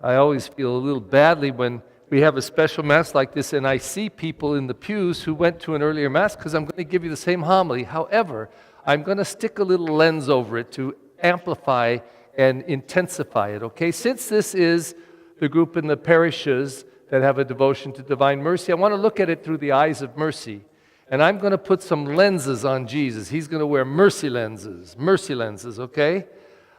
I always feel a little badly when we have a special Mass like this and I see people in the pews who went to an earlier Mass because I'm going to give you the same homily. However, I'm going to stick a little lens over it to amplify and intensify it, okay? Since this is the group in the parishes that have a devotion to divine mercy, I want to look at it through the eyes of mercy. And I'm going to put some lenses on Jesus. He's going to wear mercy lenses, okay?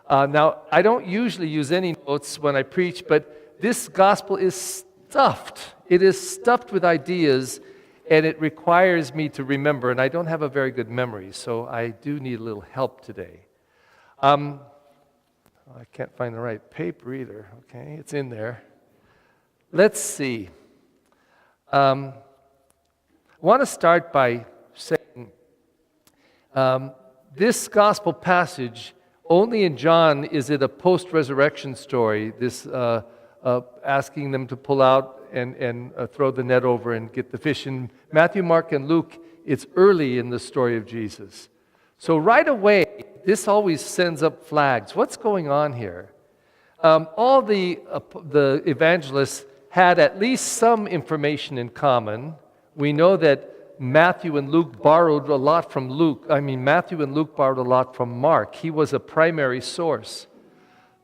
Now, I don't usually use any notes when I preach, but this gospel is stuffed. It is stuffed with ideas, and it requires me to remember, and I don't have a very good memory, so I do need a little help today. I can't find the right paper either, okay? It's in there. Let's see. I want to start by saying this gospel passage, only in John is it a post-resurrection story, this asking them to pull out and throw the net over and get the fish. In Matthew, Mark, and Luke, it's early in the story of Jesus. So right away, this always sends up flags. What's going on here? All the evangelists had at least some information in common. We know that Matthew and Luke borrowed a lot from Matthew and Luke borrowed a lot from Mark. He was a primary source.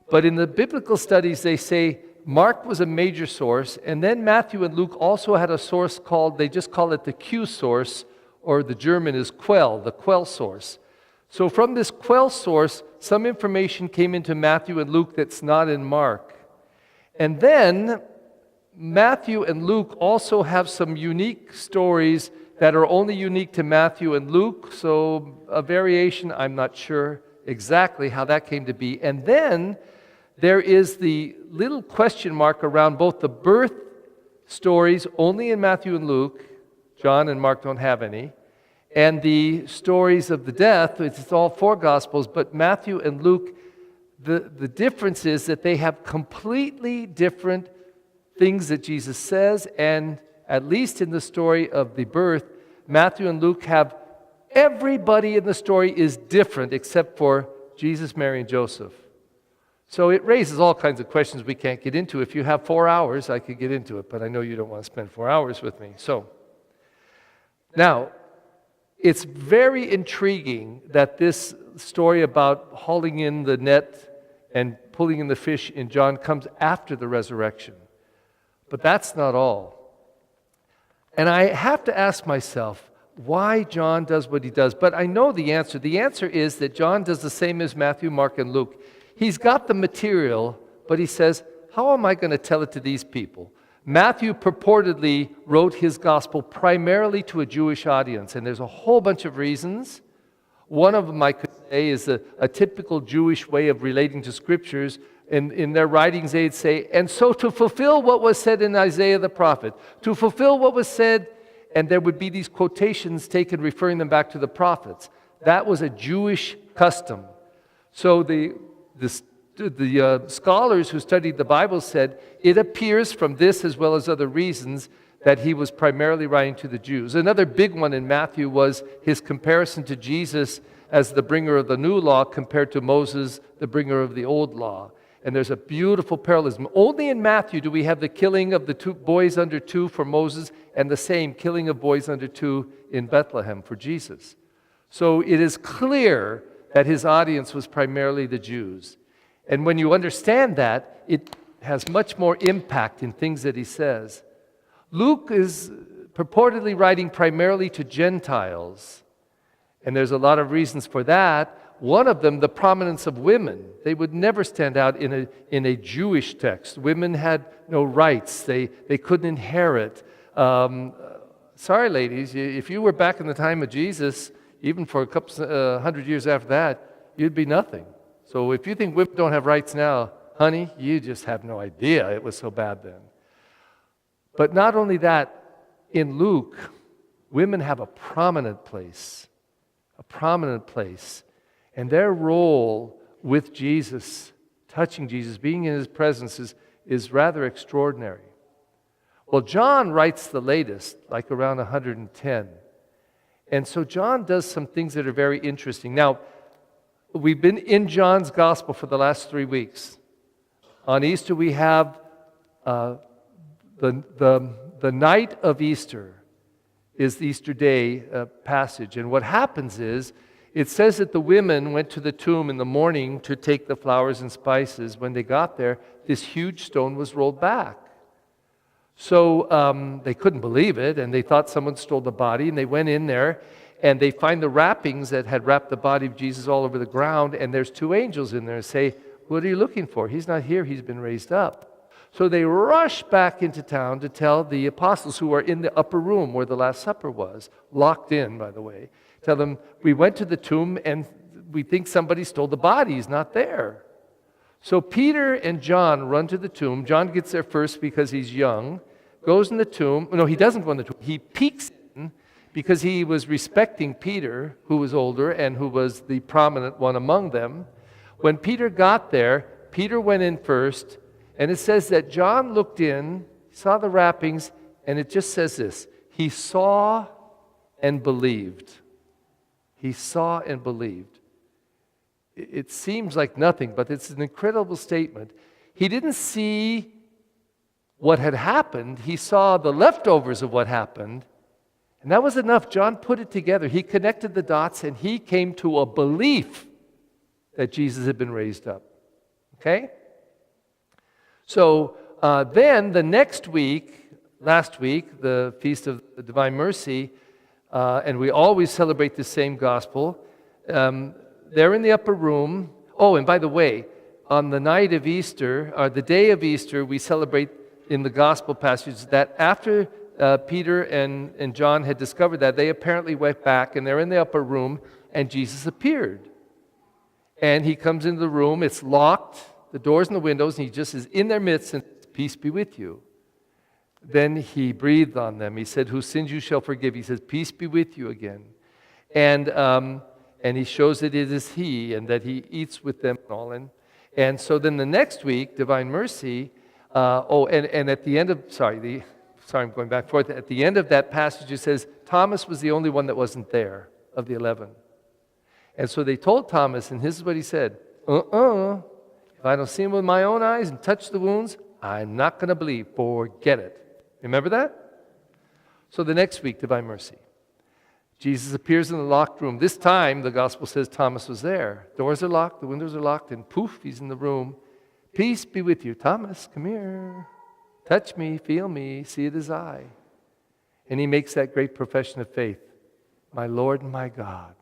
But in the biblical studies, they say Mark was a major source, and then Matthew and Luke also had a source they just call it the Q source, or the German is Quell, the Quell source. So from this Quell source, some information came into Matthew and Luke that's not in Mark. And then Matthew and Luke also have some unique stories that are only unique to Matthew and Luke, so a variation, I'm not sure exactly how that came to be. And then there is the little question mark around both the birth stories, only in Matthew and Luke, John and Mark don't have any, and the stories of the death, it's all four Gospels, but Matthew and Luke, the difference is that they have completely different things that Jesus says, and at least in the story of the birth, Matthew and Luke have everybody in the story is different except for Jesus, Mary, and Joseph. So it raises all kinds of questions we can't get into. If you have 4 hours, I could get into it, but I know you don't want to spend 4 hours with me. So, now, it's very intriguing that this story about hauling in the net and pulling in the fish in John comes after the resurrection. But that's not all. And I have to ask myself why John does what he does. But I know the answer. The answer is that John does the same as Matthew, Mark, and Luke. He's got the material, but he says, how am I going to tell it to these people? Matthew purportedly wrote his gospel primarily to a Jewish audience, and there's a whole bunch of reasons. One of them, I could say, is a typical Jewish way of relating to scriptures. In their writings, they'd say, and so to fulfill what was said in Isaiah the prophet, to fulfill what was said, and there would be these quotations taken referring them back to the prophets. That was a Jewish custom. So the scholars who studied the Bible said, it appears from this as well as other reasons that he was primarily writing to the Jews. Another big one in Matthew was his comparison to Jesus as the bringer of the new law compared to Moses, the bringer of the old law. And there's a beautiful parallelism. Only in Matthew do we have the killing of the 2 boys under 2 for Moses and the same killing of boys under 2 in Bethlehem for Jesus. So it is clear that his audience was primarily the Jews. And when you understand that, it has much more impact in things that he says. Luke is purportedly writing primarily to Gentiles. And there's a lot of reasons for that. One of them, the prominence of women. They would never stand out in a Jewish text. Women had no rights. They couldn't inherit. Sorry, ladies, if you were back in the time of Jesus, even for a couple 100 years after that, you'd be nothing. So if you think women don't have rights now, honey, you just have no idea. It was so bad then. But not only that, in Luke, women have a prominent place. And their role with Jesus, touching Jesus, being in his presence is rather extraordinary. Well, John writes the latest, like around 110. And so John does some things that are very interesting. Now, we've been in John's gospel for the last 3 weeks. On Easter, we have uh, the night of Easter is the Easter Day passage. And what happens is, it says that the women went to the tomb in the morning to take the flowers and spices. When they got there, this huge stone was rolled back. So they couldn't believe it, and they thought someone stole the body, and they went in there, and they find the wrappings that had wrapped the body of Jesus all over the ground, and there's two angels in there and say, "What are you looking for? He's not here, he's been raised up." So they rush back into town to tell the apostles who are in the upper room where the Last Supper was, locked in, by the way. Tell them, "We went to the tomb, and we think somebody stole the body, he's not there." So Peter and John run to the tomb. John gets there first because he's young, goes in the tomb. No, he doesn't go in the tomb. He peeks in because he was respecting Peter, who was older and who was the prominent one among them. When Peter got there, Peter went in first, and it says that John looked in, saw the wrappings, and it just says this: he saw and believed. He saw and believed. It seems like nothing, but it's an incredible statement. He didn't see what had happened. He saw the leftovers of what happened, and that was enough. John put it together. He connected the dots, and he came to a belief that Jesus had been raised up. Okay? So then the next week, last week, the Feast of the Divine Mercy, and we always celebrate the same gospel. They're in the upper room. Oh, and by the way, on the night of Easter, or the day of Easter, we celebrate in the gospel passage that after Peter and John had discovered that, they apparently went back, and they're in the upper room, and Jesus appeared. And he comes into the room, it's locked, the doors and the windows, and he just is in their midst, and "Peace be with you." Then he breathed on them. He said, "Whose sins you shall forgive." He says, "Peace be with you" again. And he shows that it is he, and that he eats with them and all. And so then the next week, Divine Mercy, and at the end of, I'm going back and forth. At the end of that passage, it says, Thomas was the only one that wasn't there of the 11. And so they told Thomas, and this is what he said: if I don't see him with my own eyes and touch the wounds, I'm not going to believe. Forget it. Remember that? So the next week, Divine Mercy, Jesus appears in the locked room. This time, the gospel says Thomas was there. Doors are locked, the windows are locked, and poof, he's in the room. "Peace be with you." "Thomas, come here. Touch me, feel me, see it as I." And he makes that great profession of faith: "My Lord and my God."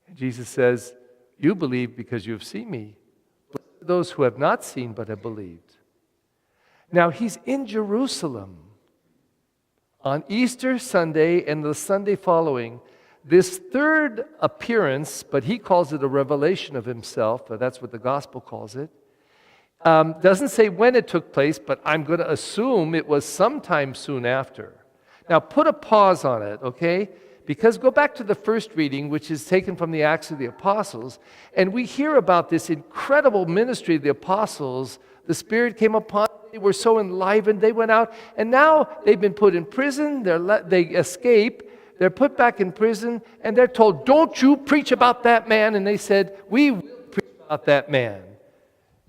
And Jesus says, "You believe because you have seen me. Blessed are those who have not seen but have believed." Now he's in Jerusalem on Easter Sunday and the Sunday following, this third appearance, but he calls it a revelation of himself. That's what the gospel calls it. Doesn't say when it took place, but I'm going to assume it was sometime soon after. Now put a pause on it, okay? Because go back to the first reading, which is taken from the Acts of the Apostles, and we hear about this incredible ministry of the apostles. The Spirit came upon them, they were so enlivened, they went out, and now they've been put in prison, they escape, they're put back in prison, and they're told, "Don't you preach about that man." And they said, "We will preach about that man.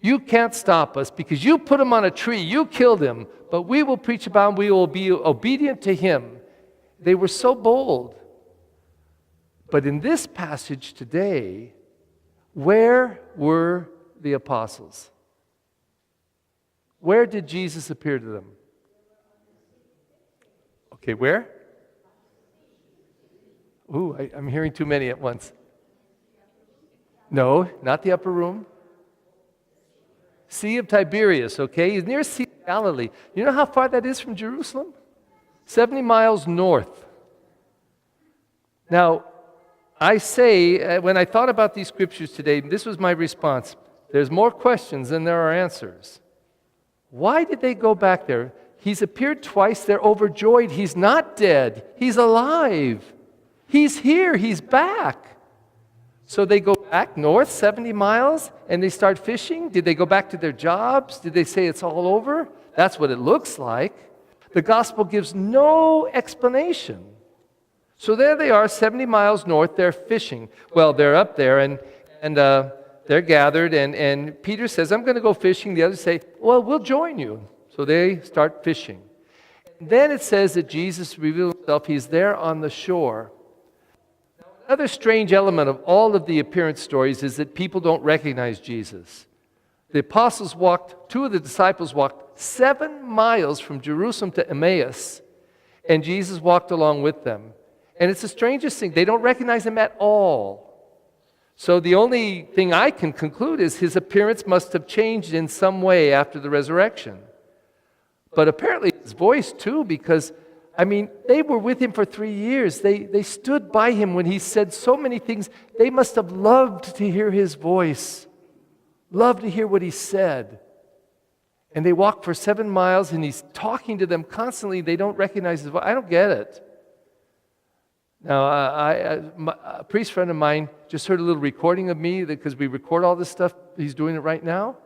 You can't stop us because you put him on a tree, you killed him, but we will preach about him, we will be obedient to him." They were so bold. But in this passage today, where were the apostles? Where did Jesus appear to them? Okay, where? Ooh, I'm hearing too many at once. No, not the upper room. Sea of Tiberias, okay? He's near Sea of Galilee. You know how far that is from Jerusalem? 70 miles north. Now, I say, when I thought about these scriptures today, this was my response: there's more questions than there are answers. Why did they go back there? He's appeared twice. They're overjoyed. He's not dead. He's alive. He's here. He's back. So they go back north 70 miles and they start fishing. Did they go back to their jobs? Did they say it's all over? That's what it looks like. The gospel gives no explanation. So there they are, 70 miles north. They're fishing. Well, they're up there and they're gathered. And Peter says, "I'm going to go fishing." The others say, "Well, we'll join you." So they start fishing. Then it says that Jesus reveals himself. He's there on the shore. Another strange element of all of the appearance stories is that people don't recognize Jesus. The apostles two of the disciples walked 7 miles from Jerusalem to Emmaus, and Jesus walked along with them. And it's the strangest thing. They don't recognize him at all. So the only thing I can conclude is his appearance must have changed in some way after the resurrection. But apparently his voice too, because, they were with him for 3 years. They stood by him when he said so many things. They must have loved to hear his voice, loved to hear what he said. And they walked for 7 miles, and he's talking to them constantly. They don't recognize his voice. I don't get it. Now, a priest friend of mine just heard a little recording of me because we record all this stuff. He's doing it right now.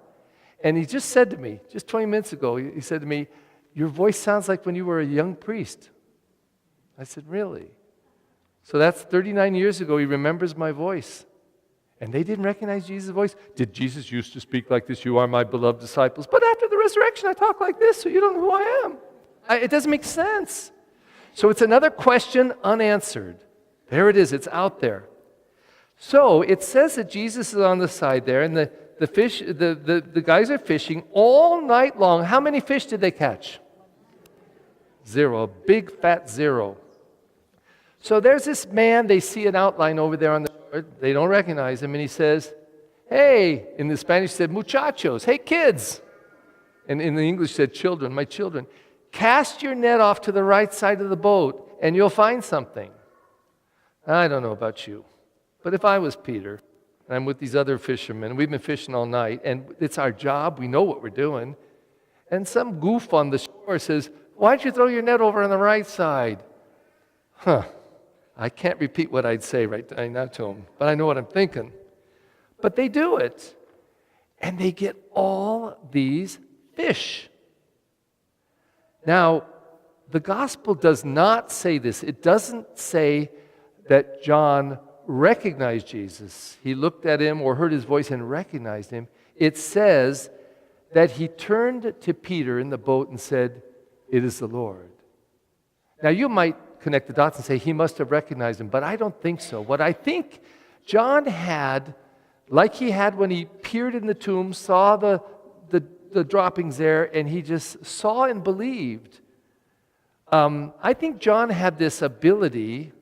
And he just said to me, just 20 minutes ago, he said to me, "Your voice sounds like when you were a young priest." I said, "Really?" So that's 39 years ago. He remembers my voice. And they didn't recognize Jesus' voice. Did Jesus used to speak like this? "You are my beloved disciples." But after the resurrection, I talk like this, so you don't know who I am. It doesn't make sense. So it's another question unanswered. There it is. It's out there. So it says that Jesus is on the side there, and the guys are fishing all night long. How many fish did they catch? 0. A big fat 0. So there's this man. They see an outline over there on the shore. They don't recognize him, and he says, "Hey," in the Spanish said, "Muchachos, hey kids." And in the English said, "Children, my children. Cast your net off to the right side of the boat, and you'll find something." I don't know about you, but if I was Peter, and I'm with these other fishermen, we've been fishing all night, and it's our job, we know what we're doing, and some goof on the shore says, "Why don't you throw your net over on the right side?" I can't repeat what I'd say right now to him, but I know what I'm thinking. But they do it, and they get all these fish. Now, the gospel does not say this. It doesn't say that John recognized Jesus. He looked at him or heard his voice and recognized him. It says that he turned to Peter in the boat and said, "It is the Lord." Now, you might connect the dots and say he must have recognized him, but I don't think so. What I think John had, like he had when he peered in the tomb, saw the droppings there, and he just saw and believed. I think John had this ability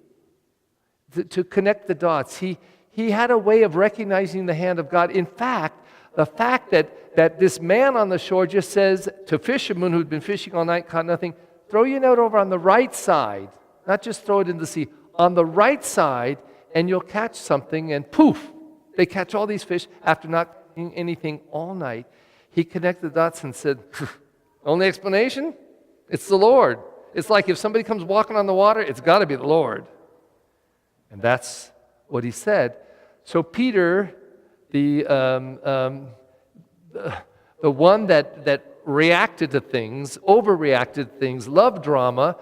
to connect the dots. He had a way of recognizing the hand of God. In fact, the fact that this man on the shore just says to fishermen who'd been fishing all night, caught nothing, "Throw your net over on the right side," not just throw it in the sea, on the right side, and you'll catch something, and poof, they catch all these fish after not catching anything all night. He connected the dots and said, "Only explanation? It's the Lord." It's like if somebody comes walking on the water, it's got to be the Lord. And that's what he said. So Peter, the one that reacted to things, overreacted to things, loved drama,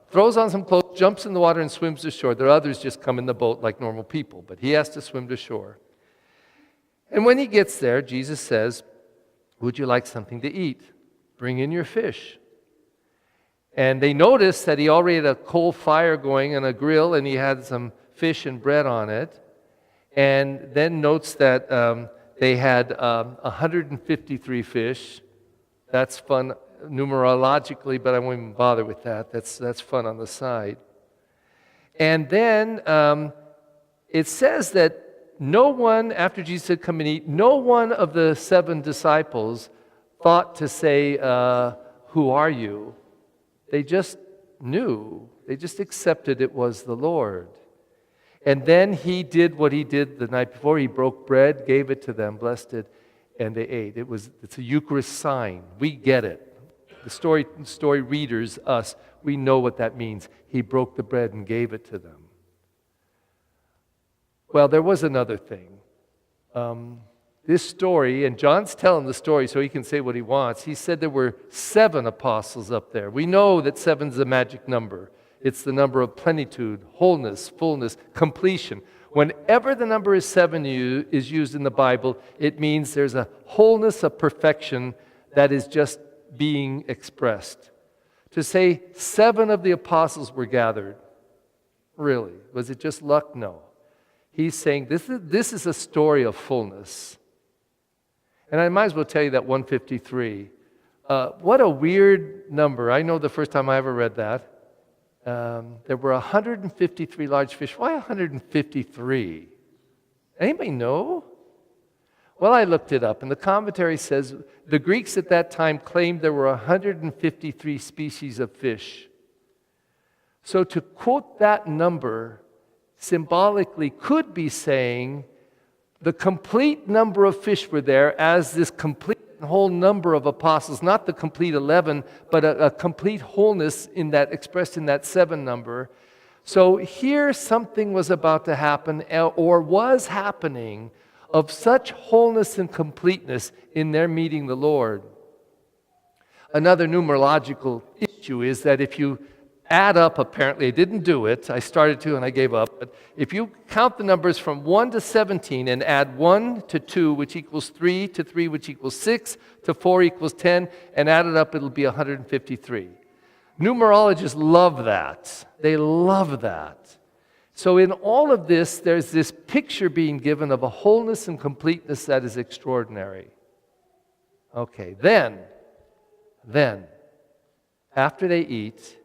throws on some clothes, jumps in the water, and swims to shore. The others just come in the boat like normal people, but he has to swim to shore. And when he gets there, Jesus says, "Would you like something to eat? Bring in your fish." And they noticed that he already had a coal fire going and a grill, and he had some fish and bread on it. And then notes that they had 153 fish. That's fun numerologically, but I won't even bother with that. That's fun on the side. And then it says that no one, after Jesus said, "Come and eat," no one of the 7 disciples thought to say, "Who are you?" They just knew. They just accepted it was the Lord. And then he did what he did the night before. He broke bread, gave it to them, blessed it, and they ate. It's a Eucharist sign. We get it. The story readers, us, we know what that means. He broke the bread and gave it to them. Well, there was another thing. This story, and John's telling the story so he can say what he wants. He said there were 7 apostles up there. We know that 7's a magic number. It's the number of plenitude, wholeness, fullness, completion. Whenever the number is 7 is used in the Bible, it means there's a wholeness of perfection that is just being expressed. To say 7 of the apostles were gathered. Really? Was it just luck? No. He's saying this is a story of fullness. And I might as well tell you that 153. What a weird number. I know the first time I ever read that. There were 153 large fish. Why 153? Anybody know? Well, I looked it up, and the commentary says the Greeks at that time claimed there were 153 species of fish. So to quote that number symbolically could be saying the complete number of fish were there as this complete whole number of apostles, not the complete 11, but a complete wholeness in that expressed in that 7 number. So here something was about to happen, or was happening, of such wholeness and completeness in their meeting the Lord. Another numerological issue is that if you add up, apparently I didn't do it, I started to and I gave up, but if you count the numbers from 1 to 17 and add 1 to 2, which equals 3 to 3, which equals 6 to 4 equals 10, and add it up, it'll be 153. Numerologists love that. They love that. So in all of this, there's this picture being given of a wholeness and completeness that is extraordinary. Okay, then, after they eat,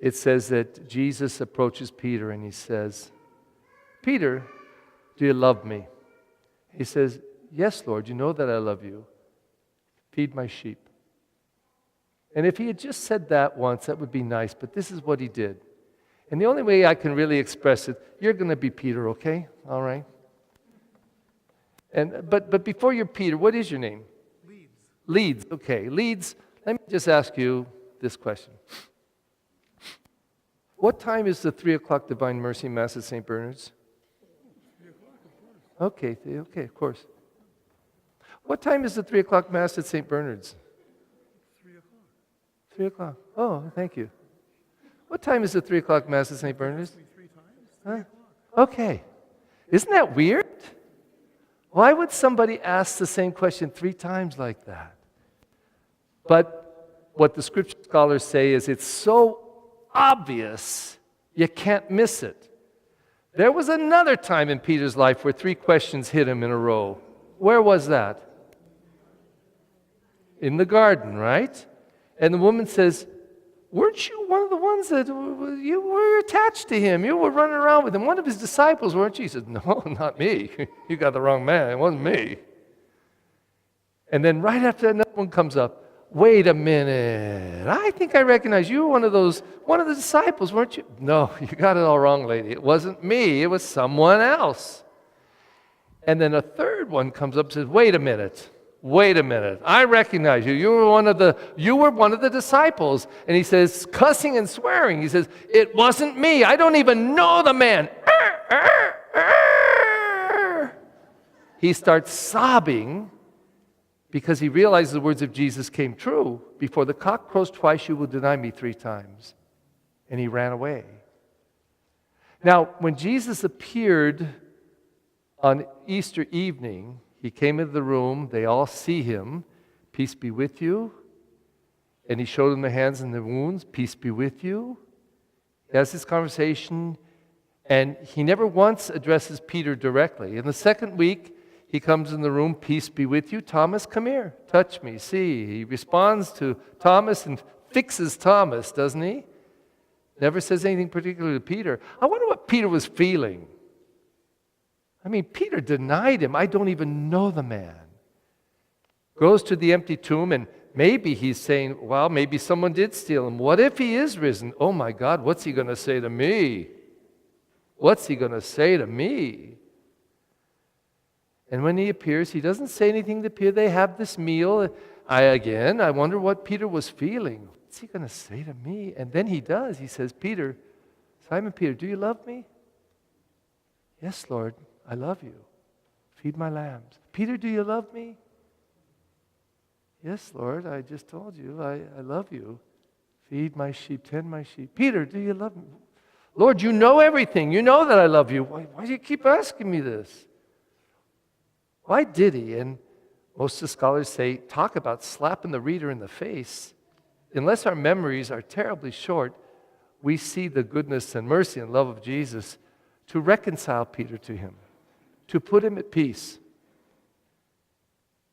it says that Jesus approaches Peter and he says, "Peter, do you love me?" He says, "Yes, Lord, you know that I love you. Feed my sheep." And if he had just said that once, that would be nice, but this is what he did. And the only way I can really express it, you're going to be Peter, okay? All right? But before you're Peter, what is your name? Leeds. Leeds, okay. Leeds, let me just ask you this question. What time is the 3 o'clock Divine Mercy Mass at St. Bernard's? 3 o'clock, of course. Okay, of course. What time is the 3 o'clock Mass at St. Bernard's? 3 o'clock. 3 o'clock. Oh, thank you. What time is the 3 o'clock Mass at St. Bernard's? 3 times. 3 Huh? o'clock. Okay. Isn't that weird? Why would somebody ask the same question 3 times like that? But what the scripture scholars say is it's so obvious you can't miss it. There was another time in Peter's life where 3 questions hit him in a row. Where was that? In the garden, right? And the woman says, "Weren't you one of the ones that you were attached to him? You were running around with him. One of his disciples, weren't you?" He said, "No, not me. You got the wrong man. It wasn't me." And then right after that, another one comes up. "Wait a minute. I think I recognize you were one of the disciples, weren't you?" "No, you got it all wrong, lady. It wasn't me. It was someone else." And then a third one comes up and says, Wait a minute. I recognize you. You were one of the disciples." And he says, cussing and swearing, he says, "It wasn't me. I don't even know the man." He starts sobbing because he realizes the words of Jesus came true. "Before the cock crows twice, you will deny me 3 times." And he ran away. Now, when Jesus appeared on Easter evening, he came into the room. They all see him. "Peace be with you." And he showed them the hands and the wounds. "Peace be with you." He has this conversation, and he never once addresses Peter directly. In the second week, he comes in the room. "Peace be with you. Thomas, come here. Touch me. See." He responds to Thomas and fixes Thomas, doesn't he? Never says anything particular to Peter. I wonder what Peter was feeling. I mean, Peter denied him. "I don't even know the man." Goes to the empty tomb, and maybe he's saying, well, maybe someone did steal him. What if he is risen? Oh my God, what's he going to say to me? What's he going to say to me? And when he appears, he doesn't say anything to Peter. They have this meal. I wonder what Peter was feeling. What's he going to say to me? And then he does. He says, "Peter, Simon Peter, do you love me?" "Yes, Lord, I love you. Feed my lambs." "Peter, do you love me?" "Yes, Lord, I just told you I love you. Feed my sheep, tend my sheep." "Peter, do you love me?" "Lord, you know everything. You know that I love you. Why do you keep asking me this?" Why did he? And Most of the scholars say, talk about slapping the reader in the face. Unless our memories are terribly short, we see the goodness and mercy and love of Jesus to reconcile Peter to him, to put him at peace.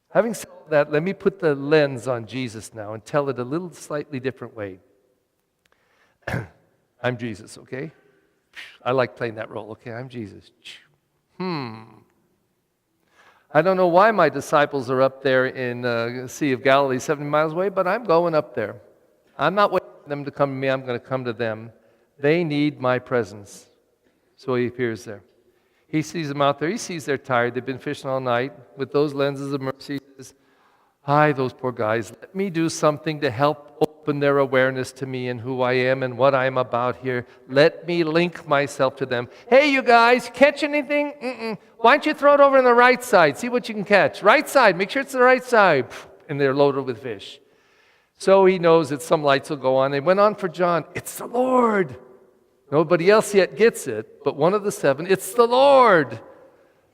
Having said that, let me put the lens on Jesus now and tell it a little slightly different way. I'm Jesus, okay? I like playing that role, okay? I'm Jesus. I don't know why my disciples are up there in the Sea of Galilee, 70 miles away, but I'm going up there. I'm not waiting for them to come to me. I'm going to come to them. They need my presence. So he appears there. He sees them out there. He sees they're tired. They've been fishing all night. With those lenses of mercy, he says, hi, those poor guys. Let me do something to help open their awareness to me and who I am and what I'm about here. Let me link myself to them. Hey, you guys, catch anything? Why don't you throw it over on the right side? See what you can catch. Right side. Make sure it's the right side. And they're loaded with fish. So he knows that some lights will go on. They went on for John. It's the Lord. Nobody else yet gets it, but one of the seven, it's the Lord.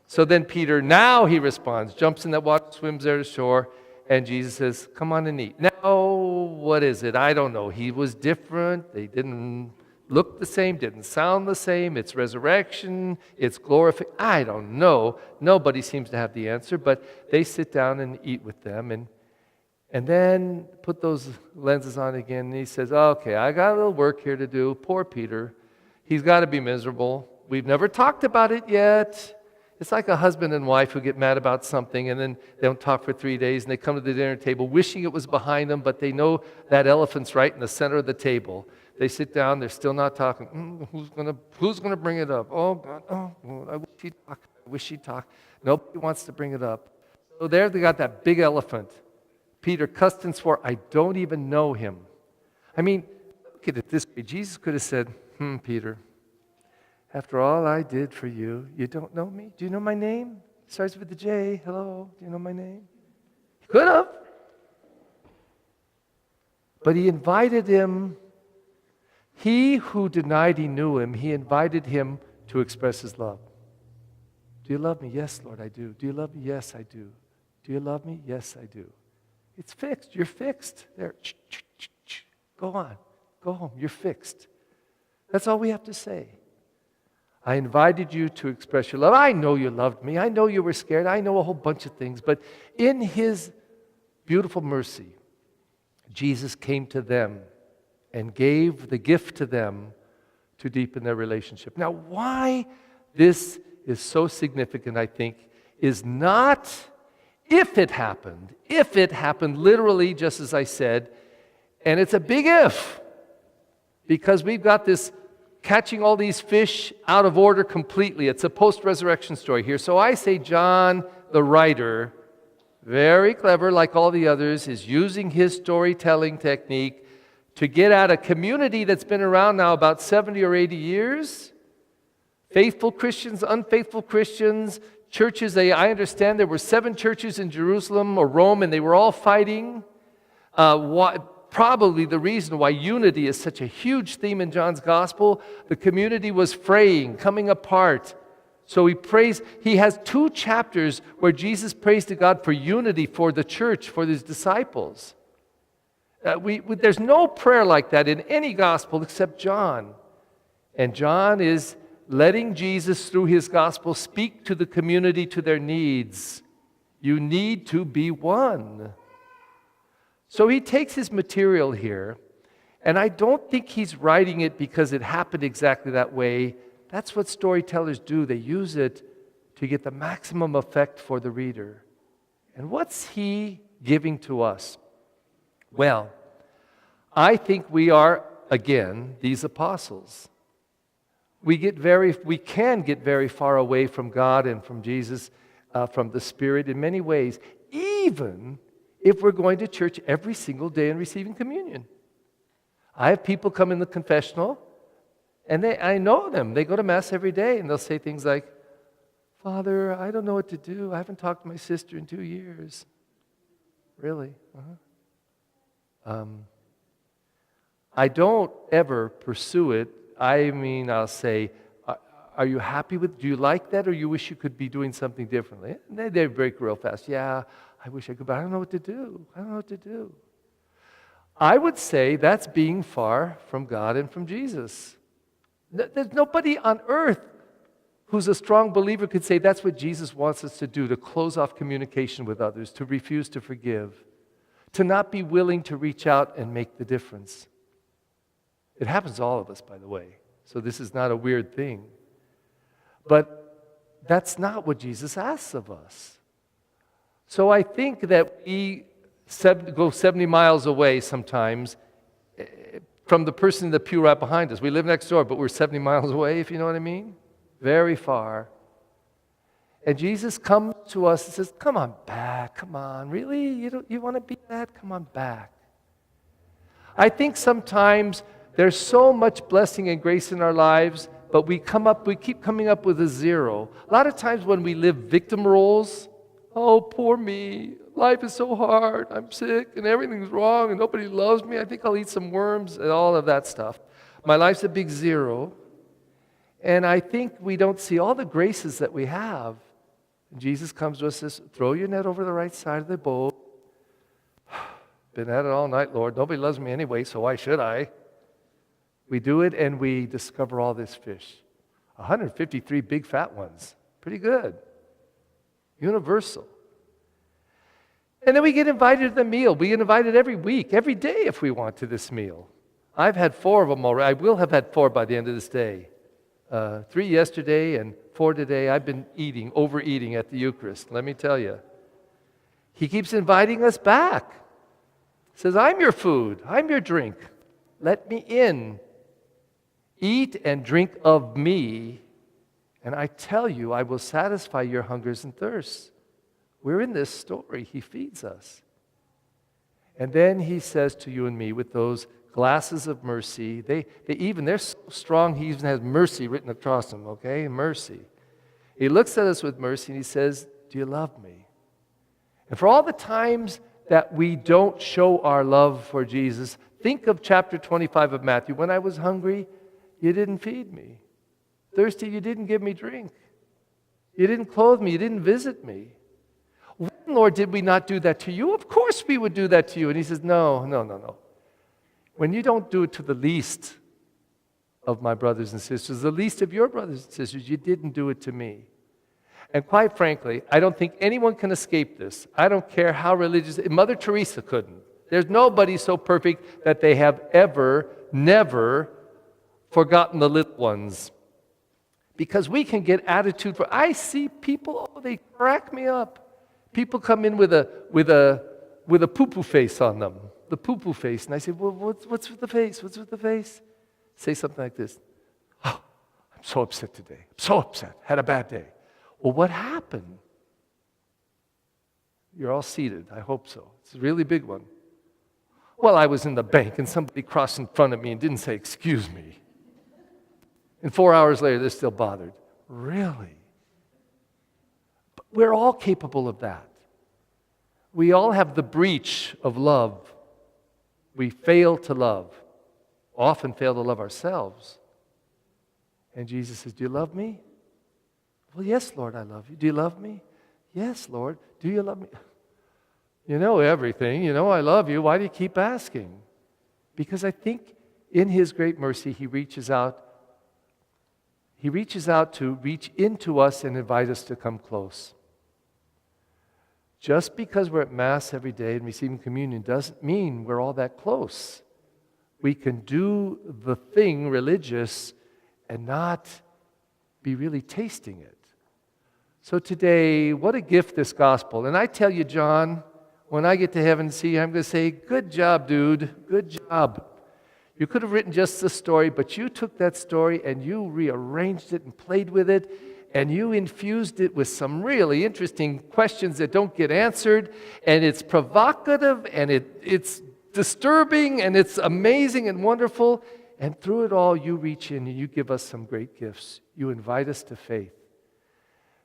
So then Peter, now he responds, jumps in that water, swims there to shore, and Jesus says, come on and eat. Now, what is it? I don't know. He was different. They didn't look the same, didn't sound the same. It's resurrection. It's glorification. I don't know. Nobody seems to have the answer, but they sit down and eat with them, and then put those lenses on again, and he says, okay, I got a little work here to do. Poor Peter. He's got to be miserable. We've never talked about it yet. It's like a husband and wife who get mad about something and then they don't talk for 3 days and they come to the dinner table wishing it was behind them, but they know that elephant's right in the center of the table. They sit down, they're still not talking. Who's gonna bring it up? Oh, God, oh, I wish he'd talk. I wish he'd talk. Nobody wants to bring it up. So there they got that big elephant. Peter cussed and swore, I don't even know him. I mean, look at it this way. Jesus could have said, Peter, after all I did for you, you don't know me? Do you know my name? It starts with a J. Hello, do you know my name? He could have. But he invited him. He who denied he knew him, he invited him to express his love. Do you love me? Yes, Lord, I do. Do you love me? Yes, I do. Do you love me? Yes, I do. It's fixed. You're fixed. There. Go on. Go home. You're fixed. That's all we have to say. I invited you to express your love. I know you loved me. I know you were scared. I know a whole bunch of things. But in his beautiful mercy, Jesus came to them and gave the gift to them to deepen their relationship. Now, why this is so significant, I think, is not if it happened literally, just as I said, and it's a big if, because we've got this catching all these fish out of order completely. It's a post-resurrection story here. So I say John, the writer, very clever like all the others, is using his storytelling technique to get at a community that's been around now about 70 or 80 years. Faithful Christians, unfaithful Christians, churches. I understand there were 7 churches in Jerusalem or Rome, and they were all fighting. Probably the reason why unity is such a huge theme in John's gospel. The community was fraying, coming apart. So he has 2 chapters where Jesus prays to God for unity for the church, for his disciples. There's no prayer like that in any gospel except John. And John is letting Jesus, through his gospel, speak to the community, to their needs. You need to be one. So he takes his material here, and I don't think he's writing it because it happened exactly that way. That's what storytellers do. They use it to get the maximum effect for the reader. And what's he giving to us? Well, I think we are, again, these apostles. We can get very far away from God and from Jesus, from the Spirit in many ways, even if we're going to church every single day and receiving communion. I have people come in the confessional, and I know them. They go to Mass every day, and they'll say things like, Father, I don't know what to do. I haven't talked to my sister in 2 years. Really? I don't ever pursue it. I mean, I'll say, are you happy with, do you like that, or you wish you could be doing something differently? And they break real fast. Yeah, I wish I could, but I don't know what to do. I don't know what to do. I would say that's being far from God and from Jesus. There's nobody on earth who's a strong believer could say that's what Jesus wants us to do, to close off communication with others, to refuse to forgive, to not be willing to reach out and make the difference. It happens to all of us, by the way, so this is not a weird thing. But that's not what Jesus asks of us. So I think that we go 70 miles away sometimes from the person in the pew right behind us. We live next door, but we're 70 miles away, if you know what I mean. Very far. And Jesus comes to us and says, come on back, come on. Really? You want to be that? Come on back. I think sometimes there's so much blessing and grace in our lives, but we keep coming up with a zero. A lot of times when we live victim roles, oh, poor me, life is so hard, I'm sick, and everything's wrong, and nobody loves me, I think I'll eat some worms, and all of that stuff. My life's a big zero. And I think we don't see all the graces that we have. And Jesus comes to us and says, throw your net over the right side of the boat. Been at it all night, Lord. Nobody loves me anyway, so why should I? We do it and we discover all this fish. 153 big fat ones. Pretty good. Universal. And then we get invited to the meal. We get invited every week, every day if we want to this meal. I've had 4 of them already. I will have had 4 by the end of this day. 3 yesterday and 4 today. I've been overeating at the Eucharist, let me tell you. He keeps inviting us back. He says, I'm your food, I'm your drink. Let me in. Eat and drink of me, and I tell you, I will satisfy your hungers and thirsts. We're in this story. He feeds us. And then he says to you and me with those glasses of mercy, they're so strong, he even has mercy written across them, okay? Mercy. He looks at us with mercy and he says, do you love me? And for all the times that we don't show our love for Jesus, think of chapter 25 of Matthew. When I was hungry, you didn't feed me. Thirsty, you didn't give me drink. You didn't clothe me, you didn't visit me. When, Lord, did we not do that to you? Of course we would do that to you. And he says, no. When you don't do it to the least of my brothers and sisters, the least of your brothers and sisters, you didn't do it to me. And quite frankly, I don't think anyone can escape this. I don't care how religious. Mother Teresa couldn't. There's nobody so perfect that they have never forgotten the little ones. Because we can get attitude for. I see people, they crack me up. People come in with a poo-poo face on them. The poo-poo face. And I say, well, what's with the face? What's with the face? Say something like this. Oh, I'm so upset today. I'm so upset. Had a bad day. Well, what happened? You're all seated. I hope so. It's a really big one. Well, I was in the bank and somebody crossed in front of me and didn't say, excuse me. And 4 hours later, they're still bothered. Really? But we're all capable of that. We all have the breach of love. We fail to love, often fail to love ourselves. And Jesus says, do you love me? Well, yes, Lord, I love you. Do you love me? Yes, Lord. Do you love me? You know everything. You know I love you. Why do you keep asking? Because I think in his great mercy, he reaches out to reach into us and invite us to come close. Just because we're at Mass every day and receiving communion doesn't mean we're all that close. We can do the thing religious and not be really tasting it. So today, what a gift this gospel. And I tell you, John, when I get to heaven and see you, I'm going to say, good job, dude. Good job. You could have written just the story, but you took that story and you rearranged it and played with it, and you infused it with some really interesting questions that don't get answered, and it's provocative, and it's disturbing, and it's amazing and wonderful, and through it all, you reach in and you give us some great gifts. You invite us to faith.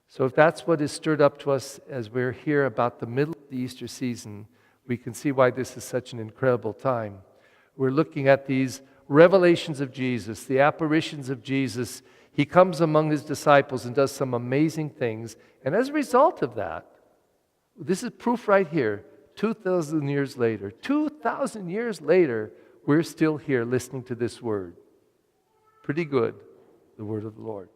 So if that's what is stirred up to us as we're here about the middle of the Easter season, we can see why this is such an incredible time. We're looking at these revelations of Jesus, the apparitions of Jesus. He comes among his disciples and does some amazing things. And as a result of that, This is proof right here. 2,000 years later. 2,000 years later, we're still here listening to this word. Pretty good, the word of the Lord.